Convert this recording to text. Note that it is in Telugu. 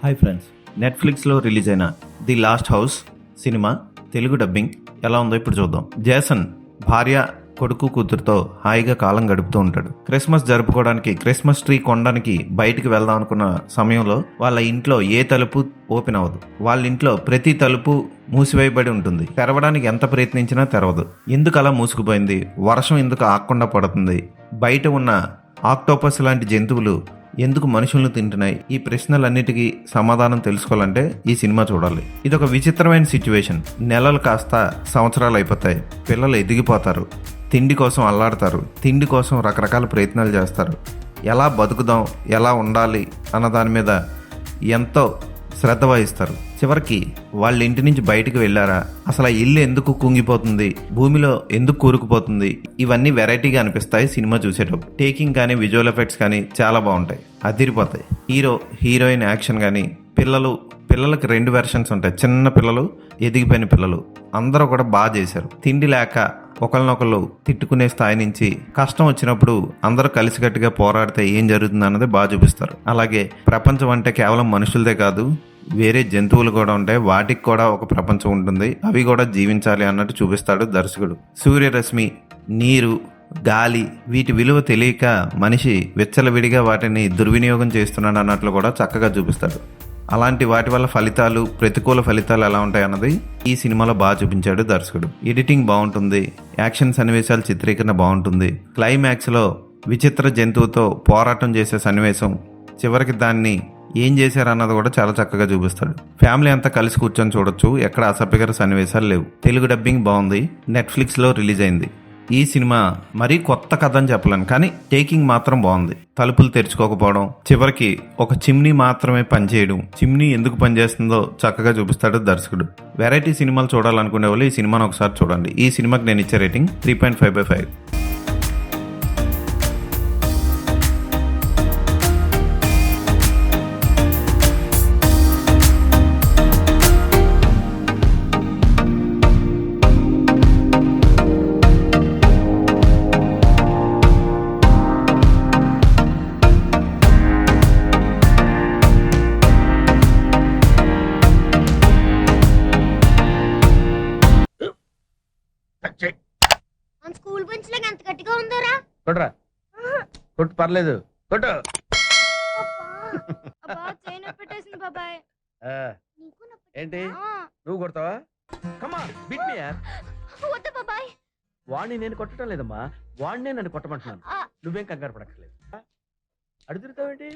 హాయ్ ఫ్రెండ్స్, నెట్ఫ్లిక్స్లో రిలీజ్ అయిన the last house cinema Telugu dubbing ఎలా ఉందో ఇప్పుడు చూద్దాం. జేసన్ భార్య, కొడుకు, కూతురుతో హాయిగా కాలం గడుపుతూ ఉంటాడు. క్రిస్మస్ జరుపుకోవడానికి క్రిస్మస్ ట్రీ కొనడానికి బయటికి వెళ్దాం అనుకున్న సమయంలో వాళ్ళ ఇంట్లో ఏ తలుపు ఓపెన్ అవ్వదు. వాళ్ళ ఇంట్లో ప్రతి తలుపు మూసివేయబడి ఉంటుంది. తెరవడానికి ఎంత ప్రయత్నించినా తెరవదు. ఎందుకు అలా మూసుకుపోయింది? వర్షం ఎందుకు ఆగకుండా పడుతుంది? బయట ఉన్న ఆక్టోపస్ లాంటి జంతువులు ఎందుకు మనుషులను తింటున్నాయి? ఈ ప్రశ్నలన్నిటికీ సమాధానం తెలుసుకోవాలంటే ఈ సినిమా చూడాలి. ఇది ఒక విచిత్రమైన సిచ్యువేషన్. నెలలు కాస్త సంవత్సరాలు అయిపోతాయి. పిల్లలు ఎదిగిపోతారు. తిండి కోసం అల్లాడతారు. తిండి కోసం రకరకాల ప్రయత్నాలు చేస్తారు. ఎలా బతుకుదాం, ఎలా ఉండాలి అన్న దాని మీద ఎంతో శ్రద్ధ వహిస్తారు. చివరికి వాళ్ళ ఇంటి నుంచి బయటకు వెళ్ళారా? అసలు ఆ ఇల్లు ఎందుకు కుంగిపోతుంది? భూమిలో ఎందుకు కూరుకుపోతుంది? ఇవన్నీ వెరైటీగా అనిపిస్తాయి సినిమా చూసేటప్పుడు. టేకింగ్ కానీ విజువల్ ఎఫెక్ట్స్ కానీ చాలా బాగుంటాయి, అదిరిపోతాయి. హీరో హీరోయిన్ యాక్షన్ కానీ, పిల్లలకి 2 వెర్షన్స్ ఉంటాయి. చిన్న పిల్లలు, ఎదిగిపోయిన పిల్లలు, అందరూ కూడా బాగా చేశారు. తిండి లేక ఒకరినొకళ్ళు తిట్టుకునే స్థాయి నుంచి కష్టం వచ్చినప్పుడు అందరూ కలిసికట్టుగా పోరాడితే ఏం జరుగుతుంది అన్నది బాగా చూపిస్తారు. అలాగే ప్రపంచం అంటే కేవలం మనుషులదే కాదు, వేరే జంతువులు కూడా ఉంటాయి. వాటికి కూడా ఒక ప్రపంచం ఉంటుంది. అవి కూడా జీవించాలి అన్నట్టు చూపిస్తాడు దర్శకుడు. సూర్యరశ్మి, నీరు, గాలి, వీటి విలువ తెలియక మనిషి విచ్చలవిడిగా వాటిని దుర్వినియోగం చేస్తున్నాడు అన్నట్లు కూడా చక్కగా చూపిస్తాడు. అలాంటి వాటి వల్ల ఫలితాలు, ప్రతికూల ఫలితాలు ఎలా ఉంటాయి అన్నది ఈ సినిమాలో బాగా చూపించాడు దర్శకుడు. ఎడిటింగ్ బాగుంటుంది. యాక్షన్ సన్నివేశాల చిత్రీకరణ బాగుంటుంది. క్లైమాక్స్లో విచిత్ర జంతువుతో పోరాటం చేసే సన్నివేశం, చివరికి దాన్ని ఏం చేశారన్నది కూడా చాలా చక్కగా చూపిస్తాడు. ఫ్యామిలీ అంతా కలిసి కూర్చొని చూడొచ్చు. ఎక్కడ అసభ్యకర సన్నివేశాలు లేవు. తెలుగు డబ్బింగ్ బాగుంది. నెట్ఫ్లిక్స్లో రిలీజ్ అయింది. ఈ సినిమా మరీ కొత్త కథ అని చెప్పలేను, కానీ టేకింగ్ మాత్రం బాగుంది. తలుపులు తెరుచుకోకపోవడం, చివరికి ఒక చిమ్నీ మాత్రమే పనిచేయడం, చిమ్నీ ఎందుకు పనిచేస్తుందో చక్కగా చూపిస్తాడు దర్శకుడు. వెరైటీ సినిమాలు చూడాలనుకునే వాళ్ళు ఈ సినిమాను ఒకసారి చూడండి. ఈ సినిమాకి నేను ఇచ్చే రేటింగ్ 3.5/5. మన స్కూల్ బెంచ్ లాగా ఎంత గట్టిగా ఉందోరా? కొట్రా, కొట్టు, పర్లేదు, కొట్టు. అబ్బా చైన్ పెట్టేసింది బాబాయ్. ఆ, నీకు నొప్పి. ఏంటి నువ్వు కొడతావా? కమా బిట్ మీ యార్. వద్దు బాబాయ్. వాడిని నేను కొట్టడం లేదమ్మా, వాడినే నన్ను కొట్టమంటున్నాను. ఆ. నువ్వేం కంగారు పడక్కర్లేదు. అడుగుతావేంటి?